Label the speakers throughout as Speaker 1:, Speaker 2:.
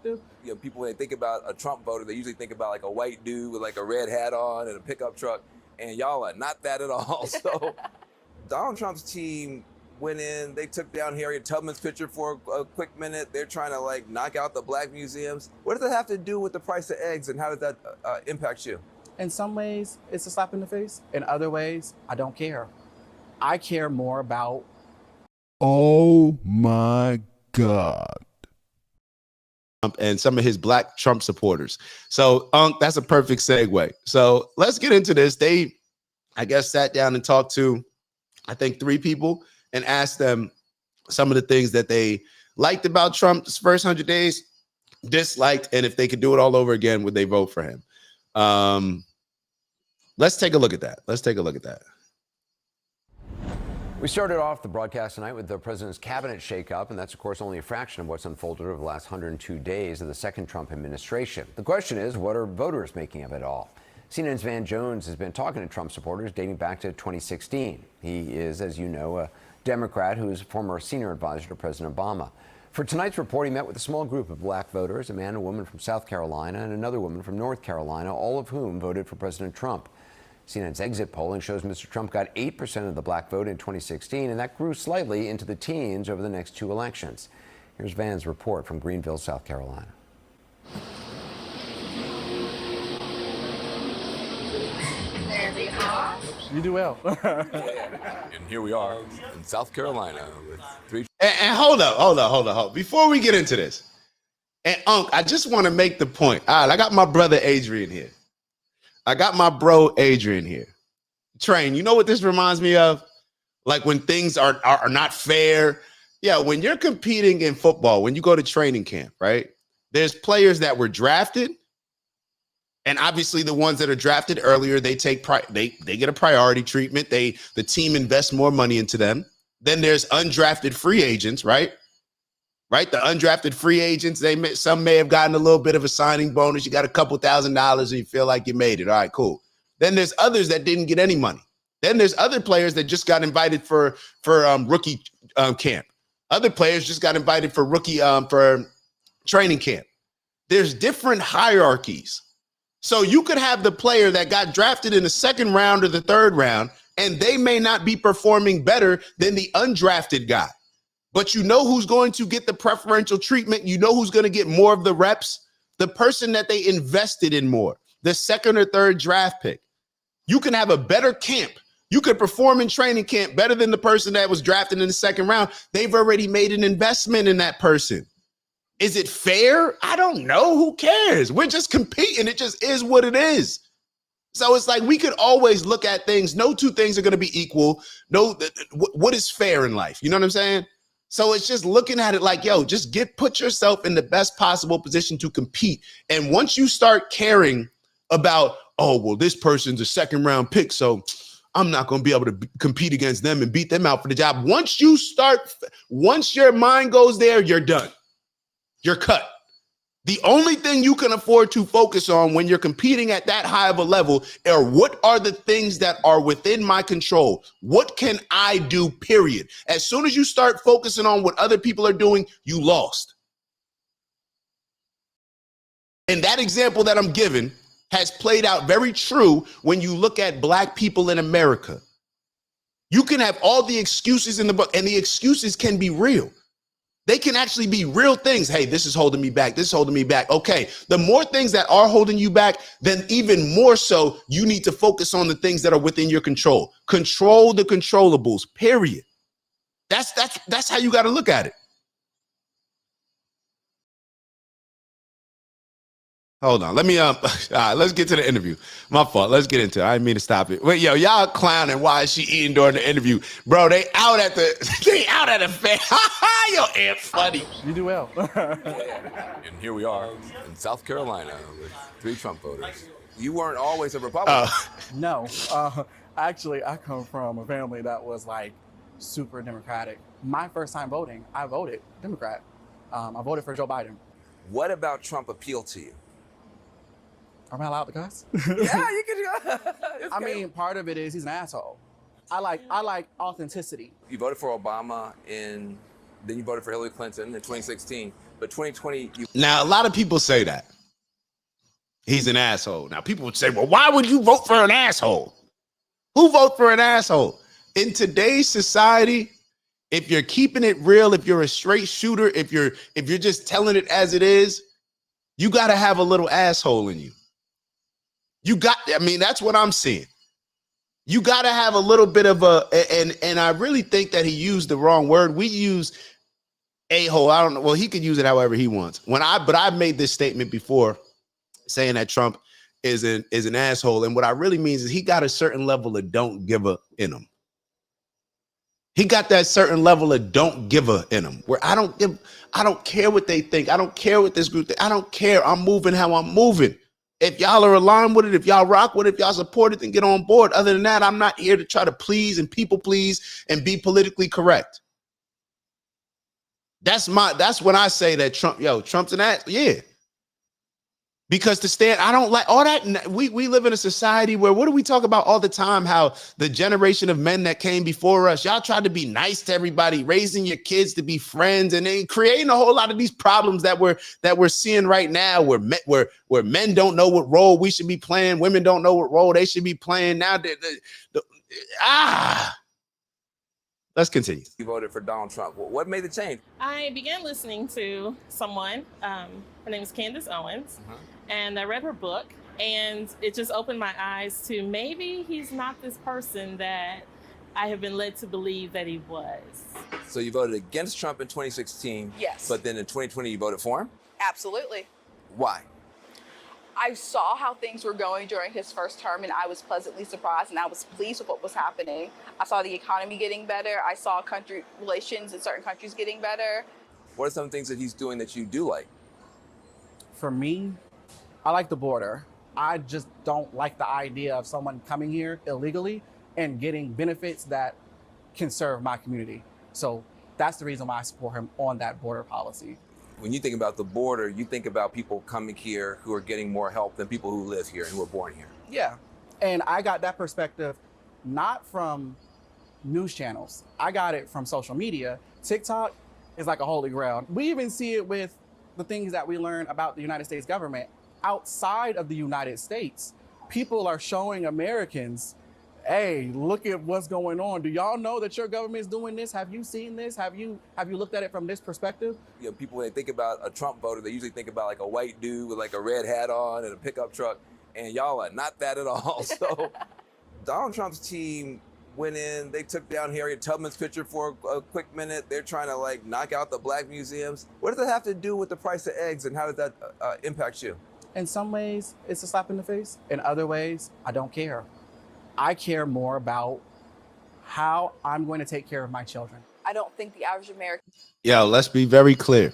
Speaker 1: You know, people, when they think about a Trump voter, they usually think about like a white dude with like a red hat on and a pickup truck, and y'all are not that at all. So Donald Trump's team went in, they took down Harriet Tubman's picture for a quick minute. They're trying to like knock out the black museums. What does that have to do with the price of eggs, and how does that impact you?
Speaker 2: In some ways, it's a slap in the face. In other ways, I don't care. I care more about.
Speaker 3: Oh my God.
Speaker 4: And some of his black Trump supporters. So, that's a perfect segue. So let's get into this. They, I guess, sat down and talked to, I think, 3 people and asked them some of the things that they liked about Trump's first 100 days, disliked, and if they could do it all over again, would they vote for him? Let's take a look at that.
Speaker 5: We started off the broadcast tonight with the president's cabinet shakeup, and that's, of course, only a fraction of what's unfolded over the last 102 days of the second Trump administration. The question is, what are voters making of it all? CNN's Van Jones has been talking to Trump supporters dating back to 2016. He is, as you know, a Democrat who is a former senior advisor to President Obama. For tonight's report, he met with a small group of black voters, a man and a woman from South Carolina and another woman from North Carolina, all of whom voted for President Trump. CNN's exit polling shows Mr. Trump got 8% of the black vote in 2016, and that grew slightly into the teens over the next 2 elections. Here's Van's report from Greenville, South Carolina.
Speaker 6: There they are.
Speaker 2: You do well.
Speaker 1: And here we are in South Carolina with 3.
Speaker 4: And hold up. Before we get into this, and I just want to make the point. All right, I got my brother Adrian here. I got my bro Adrian here. Train, you know what this reminds me of? Like when things are not fair. Yeah, when you're competing in football, when you go to training camp, right? There's players that were drafted, and obviously the ones that are drafted earlier, they get a priority treatment. The team invests more money into them. Then there's undrafted free agents, right? Right, the undrafted free agents, some may have gotten a little bit of a signing bonus. You got a couple $1,000s and you feel like you made it. All right, cool. Then there's others that didn't get any money. Then there's other players that just got invited for rookie camp. Other players just got invited for for training camp. There's different hierarchies. So you could have the player that got drafted in the second round or the third round, and they may not be performing better than the undrafted guy. But you know who's going to get the preferential treatment? You know who's going to get more of the reps? The person that they invested in more, the second or third draft pick. You can have a better camp. You could perform in training camp better than the person that was drafted in the second round. They've already made an investment in that person. Is it fair? I don't know. Who cares? We're just competing. It just is what it is. So it's like we could always look at things. No 2 things are going to be equal. No, what is fair in life? You know what I'm saying? So it's just looking at it like, yo, just put yourself in the best possible position to compete. And once you start caring about, oh, well, this person's a second round pick, so I'm not going to be able to compete against them and beat them out for the job. Once your mind goes there, you're done. You're cut. The only thing you can afford to focus on when you're competing at that high of a level are what are the things that are within my control? What can I do, period? As soon as you start focusing on what other people are doing, you lost. And that example that I'm giving has played out very true when you look at black people in America. You can have all the excuses in the book, and the excuses can be real. They can actually be real things. Hey, this is holding me back. This is holding me back. Okay, the more things that are holding you back, then even more so, you need to focus on the things that are within your control. Control the controllables, period. That's how you got to look at it. Hold on. Let me all right, let's get to the interview. My fault. Let's get into it. I didn't mean to stop it. Wait, yo, y'all clowning. Why is she eating during the interview? Bro, they out at the fair. Yo, Aunt funny.
Speaker 2: You do well.
Speaker 1: And here we are in South Carolina with 3 Trump voters. You weren't always a Republican.
Speaker 2: No. Actually, I come from a family that was like super Democratic. My first time voting, I voted Democrat. I voted for Joe Biden.
Speaker 1: What about Trump appealed to you?
Speaker 2: Am I allowed to cuss?
Speaker 1: Yeah, you can.
Speaker 2: I mean, part of it is he's an asshole. I like authenticity.
Speaker 1: You voted for Obama in Then you voted for Hillary Clinton in 2016. But 2020, you
Speaker 4: Now, a lot of people say that he's an asshole. Now, people would say, well, why would you vote for an asshole? Who vote for an asshole? In today's society, if you're keeping it real, if you're a straight shooter, if you're just telling it as it is, you got to have a little asshole in you. That's what I'm seeing. You got to have a little bit of and I really think that he used the wrong word. We use a-hole. I don't know. Well, he could use it however he wants. But I've made this statement before saying that Trump is an asshole. And what I really means is he got a certain level of don't give a in him. He got that certain level of don't give a in him where I don't care what they think. I don't care what this group think. I don't care. I'm moving how I'm moving. If y'all are aligned with it, if y'all rock with it, if y'all support it, then get on board. Other than that, I'm not here to try to please and people please and be politically correct. That's when I say that Trump's an ass. Yeah. Because I don't like all that. We live in a society where what do we talk about all the time? How the generation of men that came before us, y'all tried to be nice to everybody, raising your kids to be friends, and then creating a whole lot of these problems that we're seeing right now, where men don't know what role we should be playing, women don't know what role they should be playing. Now, let's continue.
Speaker 1: You voted for Donald Trump. What made the change?
Speaker 6: I began listening to someone. Her name is Candace Owens, and I read her book, and it just opened my eyes to maybe he's not this person that I have been led to believe that he was.
Speaker 1: So you voted against Trump in 2016.
Speaker 7: Yes.
Speaker 1: But then in 2020, you voted for him?
Speaker 7: Absolutely.
Speaker 1: Why?
Speaker 7: I saw how things were going during his first term, and I was pleasantly surprised, and I was pleased with what was happening. I saw the economy getting better. I saw country relations in certain countries getting better.
Speaker 1: What are some things that he's doing that you do like?
Speaker 2: For me, I like the border. I just don't like the idea of someone coming here illegally and getting benefits that can serve my community. So that's the reason why I support him on that border policy.
Speaker 1: When you think about the border, you think about people coming here who are getting more help than people who live here and who are born here.
Speaker 2: Yeah. And I got that perspective not from news channels. I got it from social media. TikTok is like a holy grail. We even see it with the things that we learn about the United States government. Outside of the United States, people are showing Americans, hey, look at what's going on. Do y'all know that your government is doing this? Have you seen this? Have you looked at it from this perspective?
Speaker 1: You know, people, when they think about a Trump voter, they usually think about like a white dude with like a red hat on and a pickup truck. And y'all are not that at all. So Donald Trump's team went in, they took down Harriet Tubman's picture for a quick minute. They're trying to like knock out the black museums. What does that have to do with the price of eggs, and how does that impact you?
Speaker 2: In some ways, it's a slap in the face. In other ways, I don't care. I care more about how I'm going to take care of my children.
Speaker 7: I don't think the average American.
Speaker 4: Yo, let's be very clear.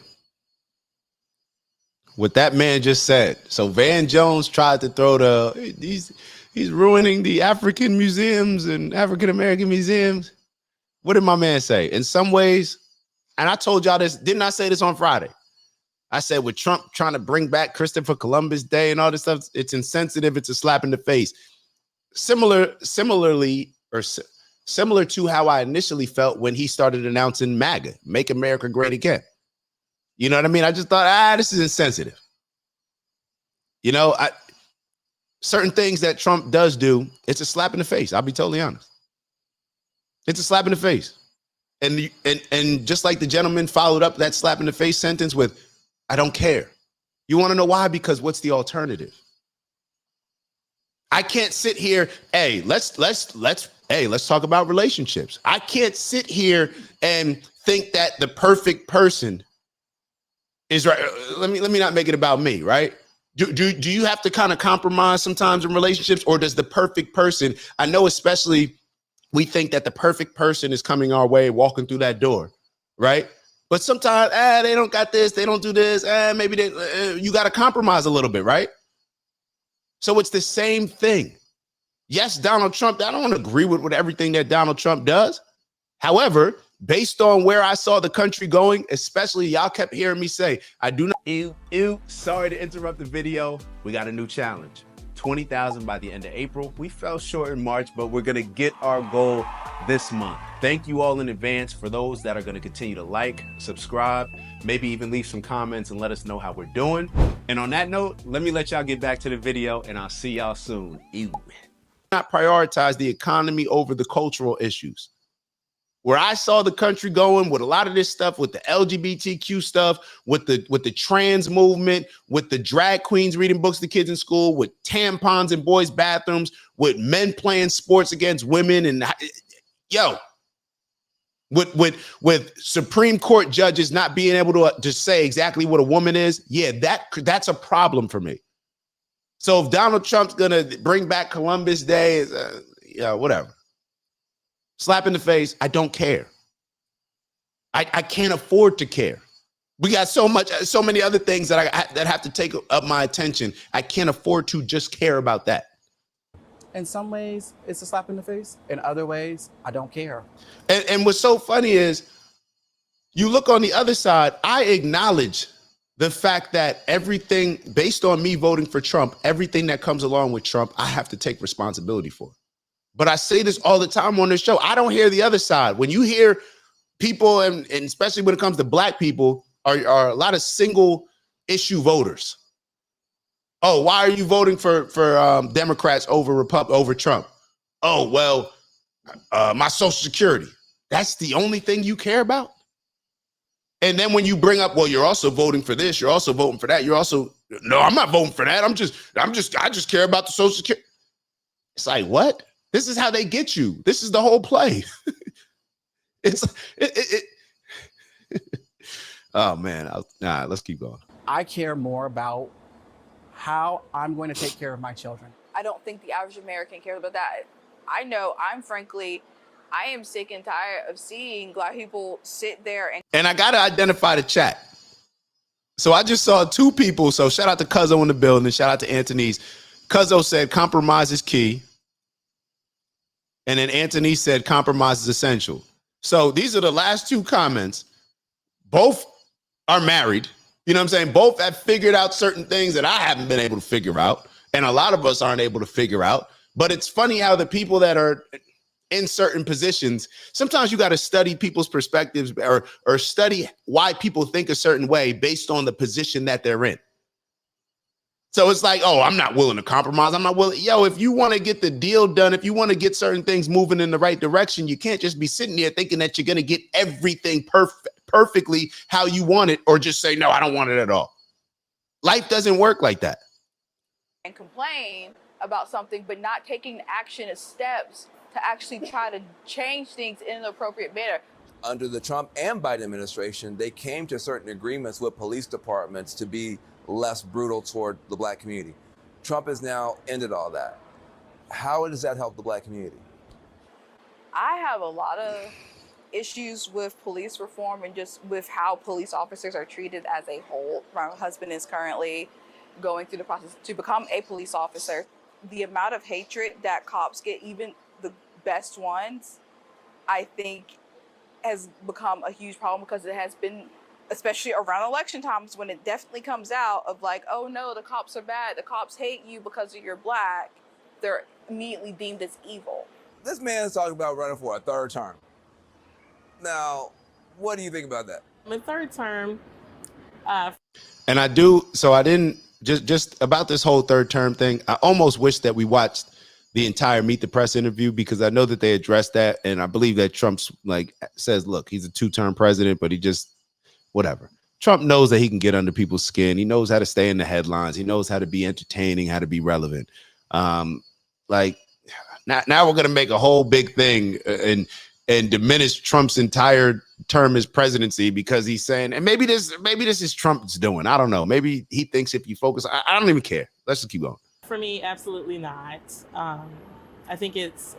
Speaker 4: What that man just said. So Van Jones tried to throw he's ruining the African museums and African American museums. What did my man say? In some ways, and I told y'all this, didn't I say this on Friday? I said with Trump trying to bring back Christopher Columbus Day and all this stuff, it's insensitive. It's a slap in the face. Similar to how I initially felt when he started announcing MAGA, Make America Great Again. You know what I mean? I just thought, this is insensitive. You know, certain things that Trump does do, it's a slap in the face. I'll be totally honest. It's a slap in the face. And just like the gentleman followed up that slap in the face sentence with, I don't care. You want to know why? Because what's the alternative? I can't sit here. Hey, let's talk about relationships. I can't sit here and think that the perfect person is right. Let me not make it about me, right? Do you have to kind of compromise sometimes in relationships, or does the perfect person? I know, especially we think that the perfect person is coming our way, walking through that door, right? But sometimes, they don't got this, they don't do this, maybe you got to compromise a little bit, right? So it's the same thing. Yes, Donald Trump, I don't agree with everything that Donald Trump does. However, based on where I saw the country going, especially y'all kept hearing me say, I do not. Sorry to interrupt the video. We got a new challenge. 20,000 by the end of April. We fell short in March, but we're gonna get our goal this month. Thank you all in advance for those that are gonna continue to like, subscribe, maybe even leave some comments and let us know how we're doing. And on that note, let me let y'all get back to the video and I'll see y'all soon. Ew. Not prioritize the economy over the cultural issues. Where I saw the country going with a lot of this stuff, with the LGBTQ stuff, with the trans movement, with the drag queens reading books to kids in school, with tampons in boys' bathrooms, with men playing sports against women, and with Supreme Court judges not being able to say exactly what a woman is, yeah, that's a problem for me. So if Donald Trump's gonna bring back Columbus Day, whatever. Slap in the face, I don't care. I can't afford to care. We got so many other things that have to take up my attention. I can't afford to just care about that.
Speaker 2: In some ways, it's a slap in the face. In other ways, I don't care.
Speaker 4: And what's so funny is, you look on the other side, I acknowledge the fact that everything, based on me voting for Trump, everything that comes along with Trump, I have to take responsibility for. But I say this all the time on this show. I don't hear the other side. When you hear people, and especially when it comes to black people, are a lot of single issue voters. Oh, why are you voting for Democrats over Trump? Oh, well, my Social Security. That's the only thing you care about? And then when you bring up, well, you're also voting for this, you're also voting for that, no, I'm not voting for that. I just care about the Social Security. It's like, what? This is how they get you. This is the whole play. Oh man, let's keep going.
Speaker 2: I care more about how I'm going to take care of my children.
Speaker 7: I don't think the average American cares about that. I know I am sick and tired of seeing black people sit there
Speaker 4: and I gotta identify the chat. So I just saw two people. So shout out to Cuzzo in the building, and shout out to Anthony's. Cuzzo said compromise is key. And then Anthony said compromise is essential. So these are the last two comments. Both are married. You know what I'm saying? Both have figured out certain things that I haven't been able to figure out. And a lot of us aren't able to figure out. But it's funny how the people that are in certain positions, sometimes you got to study people's perspectives or study why people think a certain way based on the position that they're in. So it's like, oh, I'm not willing to compromise. I'm not willing. Yo, if you want to get the deal done, if you want to get certain things moving in the right direction, you can't just be sitting there thinking that you're going to get everything perfectly how you want it, or just say, no, I don't want it at all. Life doesn't work like that.
Speaker 7: and complain about something, but not taking action and steps to actually try to change things in an appropriate manner.
Speaker 1: Under the Trump and Biden administration, they came to certain agreements with police departments to be less brutal toward the black community. Trump has now ended all that. How does that help the black community?
Speaker 7: I have a lot of issues with police reform and just with how police officers are treated as a whole. My husband is currently going through the process to become a police officer. The amount of hatred that cops get, even the best ones, I think has become a huge problem, because it has been, especially around election times, when it definitely comes out of like, oh no, the cops are bad, the cops hate you because you're black, they're immediately deemed as evil.
Speaker 1: This man is talking about running for a third term. Now, what do you think about that?
Speaker 6: My third term.
Speaker 4: And I do, so I didn't, just about this whole third term thing, I almost wish that we watched the entire Meet the Press interview, because I know that they addressed that. And I believe that Trump's like says, look, he's a two-term president, but he just, whatever. Trump knows that he can get under people's skin. He knows how to stay in the headlines. He knows how to be entertaining, how to be relevant. Like now we're going to make a whole big thing and diminish Trump's entire term as presidency because he's saying, and maybe this is Trump's doing. I don't know. Maybe he thinks if you focus, I don't even care. Let's just keep going.
Speaker 6: For me, absolutely not. I think it's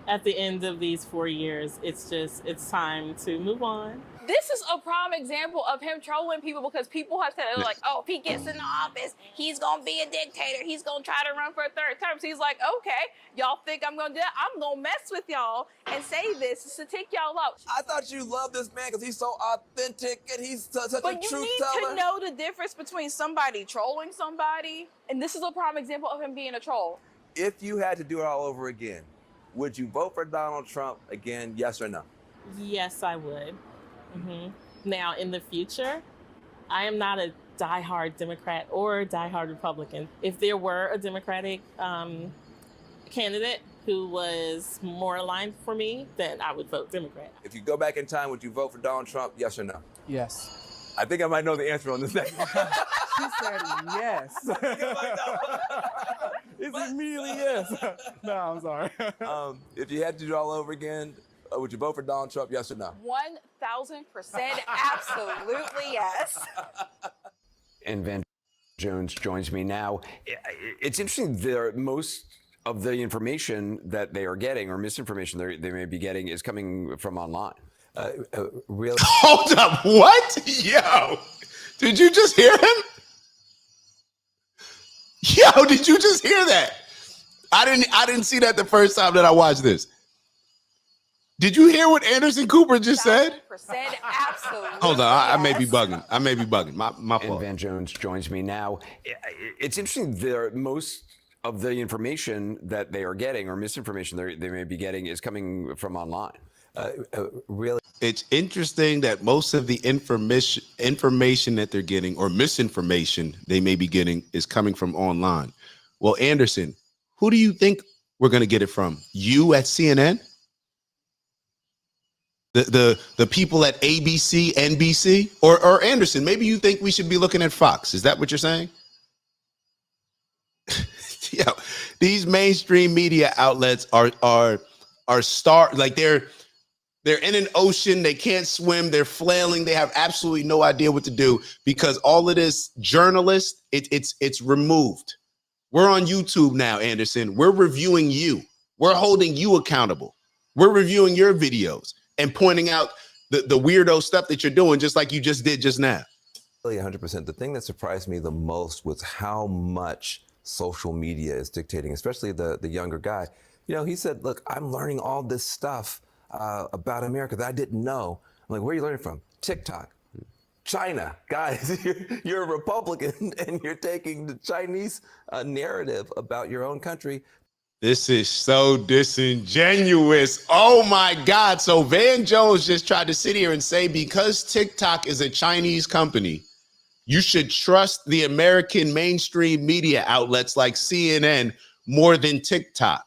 Speaker 6: at the end of these 4 years, it's time to move on.
Speaker 7: This is a prime example of him trolling people because people have said, they're like, oh, if he gets in the office, he's going to be a dictator. He's going to try to run for a third term. So he's like, okay, y'all think I'm going to do that? I'm going to mess with y'all and say this to tick y'all out.
Speaker 1: I thought you loved this man because he's so authentic and he's such a
Speaker 7: But
Speaker 1: truth
Speaker 7: you need
Speaker 1: teller.
Speaker 7: to know the difference between somebody trolling somebody, and this is a prime example of him being a troll.
Speaker 1: If you had to do it all over again, would you vote for Donald Trump again, yes or no?
Speaker 6: Yes, I would. Now, in the future, I am not a diehard Democrat or diehard Republican. If there were a Democratic candidate who was more aligned for me, then I would vote Democrat.
Speaker 1: If you go back in time, would you vote for Donald Trump, yes or no?
Speaker 2: Yes.
Speaker 1: I think I might know the answer on this next one.
Speaker 2: She said yes. It's immediately yes. No, I'm sorry.
Speaker 1: If you had to do it all over again, would you vote for Donald Trump, yes or no?
Speaker 7: 1,000% absolutely yes.
Speaker 5: And Van Jones joins me now. It's interesting. Most of the information that they are getting, or misinformation they may be getting, is coming from online.
Speaker 1: Really?
Speaker 4: Hold up, what? Yo, did you just hear him? Yo, did you just hear that? I didn't see that the first time that I watched this. Did you hear what Anderson Cooper just said?
Speaker 7: 1,000% absolutely.
Speaker 4: Hold on, I may
Speaker 7: yes.
Speaker 4: be bugging. I may be bugging. My
Speaker 5: And
Speaker 4: fault.
Speaker 5: Van Jones joins me now. It's interesting. Most of the information that they are getting, or misinformation they may be getting, is coming from online.
Speaker 1: Really?
Speaker 4: It's interesting that most of the information that they're getting, or misinformation they may be getting, is coming from online. Well, Anderson, who do you think we're going to get it from? You at CNN? The people at ABC, NBC? Or Anderson, maybe you think we should be looking at Fox. Is that what you're saying? Yeah, these mainstream media outlets are like they're in an ocean, they can't swim, they're flailing, they have absolutely no idea what to do because all of this journalist, it's removed. We're on YouTube now, Anderson. We're reviewing you. We're holding you accountable. We're reviewing your videos and pointing out the weirdo stuff that you're doing, just like you just did just now.
Speaker 1: Really 100%. The thing that surprised me the most was how much social media is dictating, especially the younger guy. You know, he said, look, I'm learning all this stuff about America that I didn't know. I'm like, where are you learning from? TikTok. China. Guys, you're a Republican and you're taking the Chinese narrative about your own country.
Speaker 4: This is so disingenuous. Oh my God. So Van Jones just tried to sit here and say, because TikTok is a Chinese company, you should trust the American mainstream media outlets like CNN more than TikTok.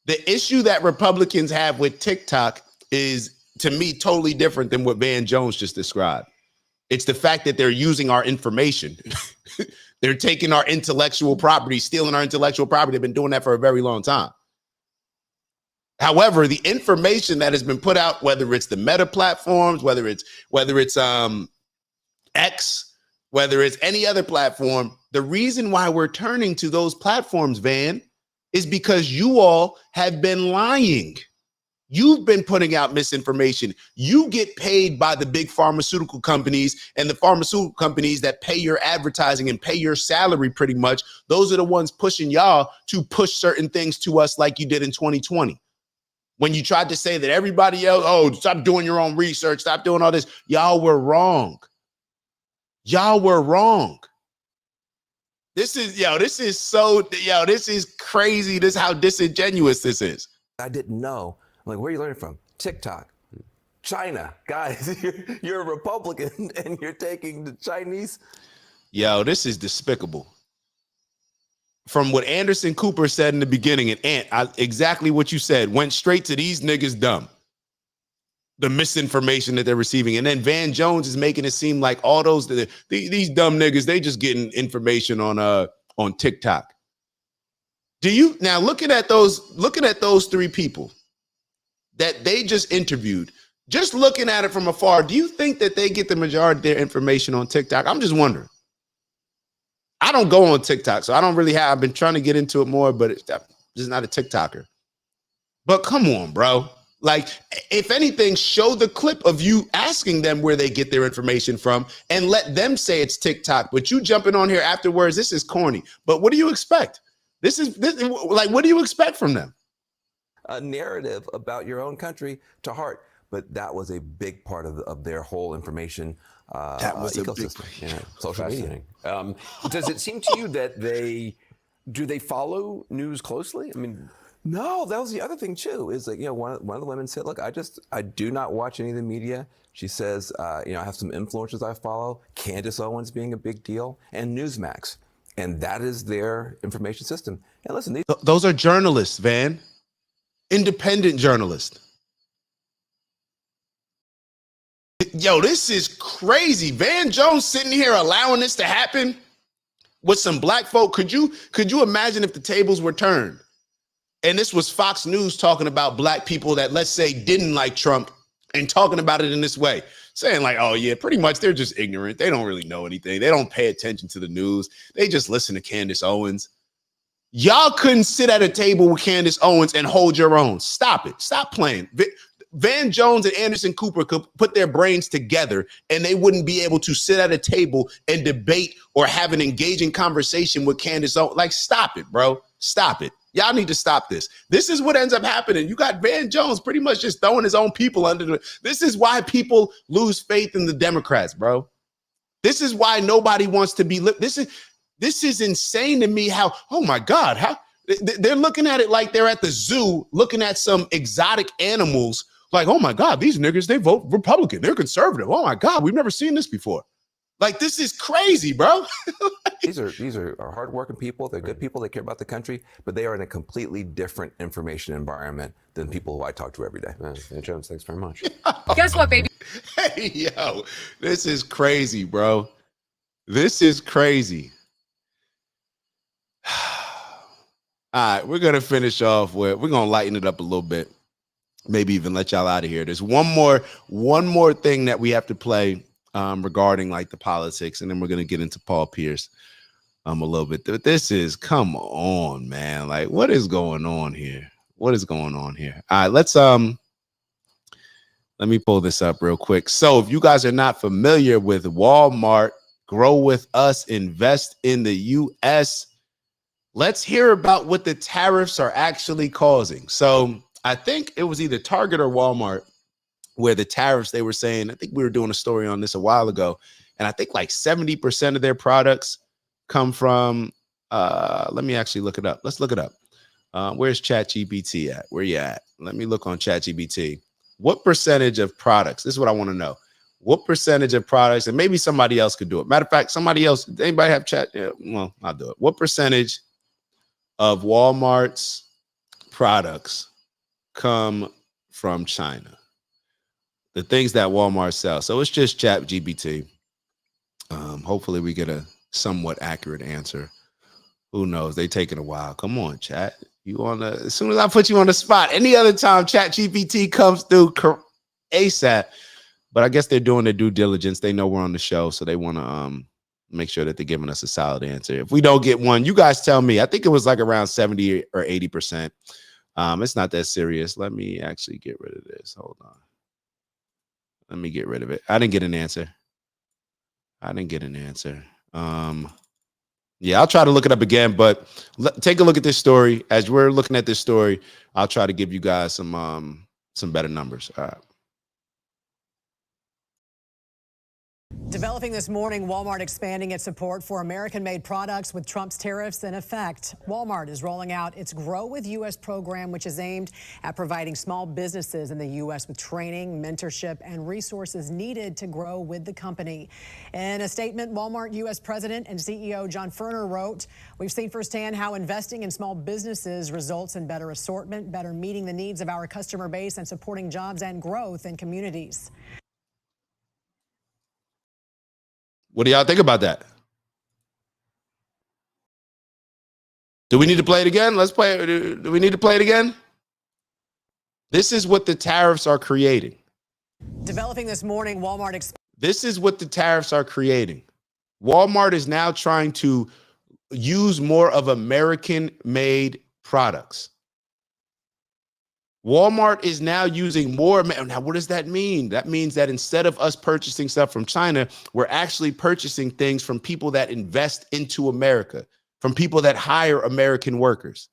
Speaker 4: The issue that Republicans have with TikTok is, to me, totally different than what Van Jones just described. It's the fact that they're using our information. They're taking our intellectual property, stealing our intellectual property. They've been doing that for a very long time. However, the information that has been put out, whether it's the Meta platforms, whether it's X, whether it's any other platform, the reason why we're turning to those platforms, Van, is because you all have been lying. You've been putting out misinformation. You get paid by the big pharmaceutical companies, and the pharmaceutical companies that pay your advertising and pay your salary pretty much. Those are the ones pushing y'all to push certain things to us like you did in 2020. When you tried to say that everybody else, oh, stop doing your own research, stop doing all this. Y'all were wrong. Y'all were wrong. This is crazy. This is how disingenuous this is.
Speaker 1: I didn't know. I'm like, where are you learning from? TikTok. China. Guys, you're a Republican and you're taking the Chinese.
Speaker 4: Yo, this is despicable. From what Anderson Cooper said in the beginning, and Ant, exactly what you said, went straight to these niggas dumb. The misinformation that they're receiving. And then Van Jones is making it seem like all these dumb niggas, they just getting information on TikTok. Do you now looking at those three people that they just interviewed, just looking at it from afar, do you think that they get the majority of their information on TikTok? I'm just wondering. I don't go on TikTok, so I don't really I've been trying to get into it more, but I'm just not a TikToker. But come on, bro. Like, if anything, show the clip of you asking them where they get their information from and let them say it's TikTok. But you jumping on here afterwards, this is corny. But what do you expect? This like, what do you expect from them?
Speaker 1: A narrative about your own country to heart. But that was a big part of their whole information
Speaker 4: That was a big
Speaker 1: ecosystem. Yeah, social media.
Speaker 5: Fascinating. Does it seem to you that they follow news closely? I mean,
Speaker 1: No, that was the other thing too. Is like, one of the women said, "Look, I do not watch any of the media." She says, I have some influencers I follow, Candace Owens being a big deal, and Newsmax, and that is their information system. And listen,
Speaker 4: Those are journalists, Van. Independent journalists. Yo, this is crazy. Van Jones sitting here allowing this to happen with some black folk. Could you imagine if the tables were turned and this was Fox News talking about black people that, let's say, didn't like Trump and talking about it in this way, saying like, oh yeah, pretty much they're just ignorant. They don't really know anything. They don't pay attention to the news. They just listen to Candace Owens. Y'all couldn't sit at a table with Candace Owens and hold your own. Stop it. Stop playing. Van Jones and Anderson Cooper could put their brains together and they wouldn't be able to sit at a table and debate or have an engaging conversation with Candace Owens. Like, stop it, bro. Stop it. Y'all need to stop this. This is what ends up happening. You got Van Jones pretty much just throwing his own people under the. This is why people lose faith in the Democrats, bro. This is why nobody wants to be. This is insane to me. How? Oh my God! How they're looking at it like they're at the zoo, looking at some exotic animals. Like, oh my God, these niggas, they vote Republican. They're conservative. Oh my God, we've never seen this before. Like, this is crazy, bro.
Speaker 1: These are hardworking people. They're good people. They care about the country, but they are in a completely different information environment than people who I talk to every day.
Speaker 5: Van Jones, thanks very much.
Speaker 8: Guess what, baby?
Speaker 4: Hey, yo, this is crazy, bro. This is crazy. All right, we're going to finish off we're going to lighten it up a little bit. Maybe even let y'all out of here. There's one more thing that we have to play regarding like the politics, and then we're gonna get into Paul Pierce a little bit. This is, come on, man. Like, what is going on here? What is going on here? All right, let's let me pull this up real quick. So if you guys are not familiar with Walmart, grow with us, invest in the US, let's hear about what the tariffs are actually causing. So I think it was either Target or Walmart where the tariffs, they were saying, I think we were doing a story on this a while ago, and I think like 70% of their products come from, let me actually look it up. Let's look it up. Where's ChatGPT at? Where you at? Let me look on ChatGPT. What percentage of products, this is what I want to know. What percentage of products, and maybe somebody else could do it. Matter of fact, somebody else, anybody have chat? Yeah, well, I'll do it. What percentage of Walmart's products come from China? The things that Walmart sells. So it's just ChatGPT. Hopefully we get a somewhat accurate answer. Who knows? They taking a while. Come on, chat. You on the, as soon as I put you on the spot, any other time ChatGPT comes through ASAP. But I guess they're doing their due diligence. They know we're on the show, so they want to make sure that they're giving us a solid answer. If we don't get one, you guys tell me. I think it was like around 70 or 80%. It's not that serious. Let me actually get rid of this. Hold on. Let me get rid of it. I didn't get an answer. Yeah, I'll try to look it up again, but take a look at this story. As we're looking at this story, I'll try to give you guys some better numbers. All right.
Speaker 8: Developing this morning, Walmart expanding its support for American-made products with Trump's tariffs in effect. Walmart is rolling out its Grow with U.S. program, which is aimed at providing small businesses in the U.S. with training, mentorship, and resources needed to grow with the company. In a statement, Walmart U.S. President and CEO John Furner wrote, "We've seen firsthand how investing in small businesses results in better assortment, better meeting the needs of our customer base, and supporting jobs and growth in communities."
Speaker 4: What do y'all think about that? Do we need to play it again? Let's play it. Do we need to play it again? This is what the tariffs are creating.
Speaker 8: Developing this morning, Walmart.
Speaker 4: This is what the tariffs are creating. Walmart is now trying to use more of American-made products. Walmart is now using more. Now, what does that mean? That means that instead of us purchasing stuff from China, we're actually purchasing things from people that invest into America, from people that hire American workers.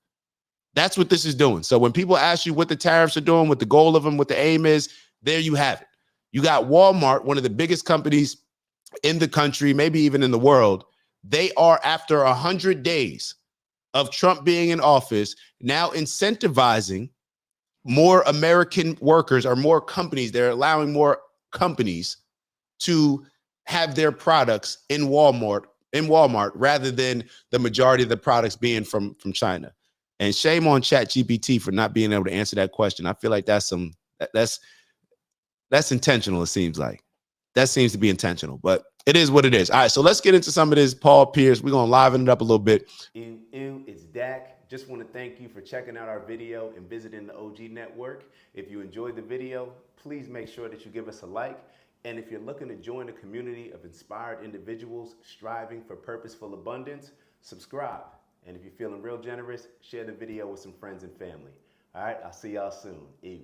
Speaker 4: That's what this is doing. So when people ask you what the tariffs are doing, what the goal of them, what the aim is, there you have it. You got Walmart, one of the biggest companies in the country, maybe even in the world. They are, after 100 days of Trump being in office, now incentivizing more American workers or more companies. They're allowing more companies to have their products in Walmart rather than the majority of the products being from China. And shame on ChatGPT for not being able to answer that question. I feel like that's intentional, it seems like. That seems to be intentional, but it is what it is. All right, so let's get into some of this. Paul Pierce, we're going to liven it up a little bit. It's Dak. Just want to thank you for checking out our video and visiting the OG Network. If you enjoyed the video, please make sure that you give us a like. And if you're looking to join a community of inspired individuals striving for purposeful abundance, subscribe. And if you're feeling real generous, share the video with some friends and family. All right, I'll see y'all soon. Ew.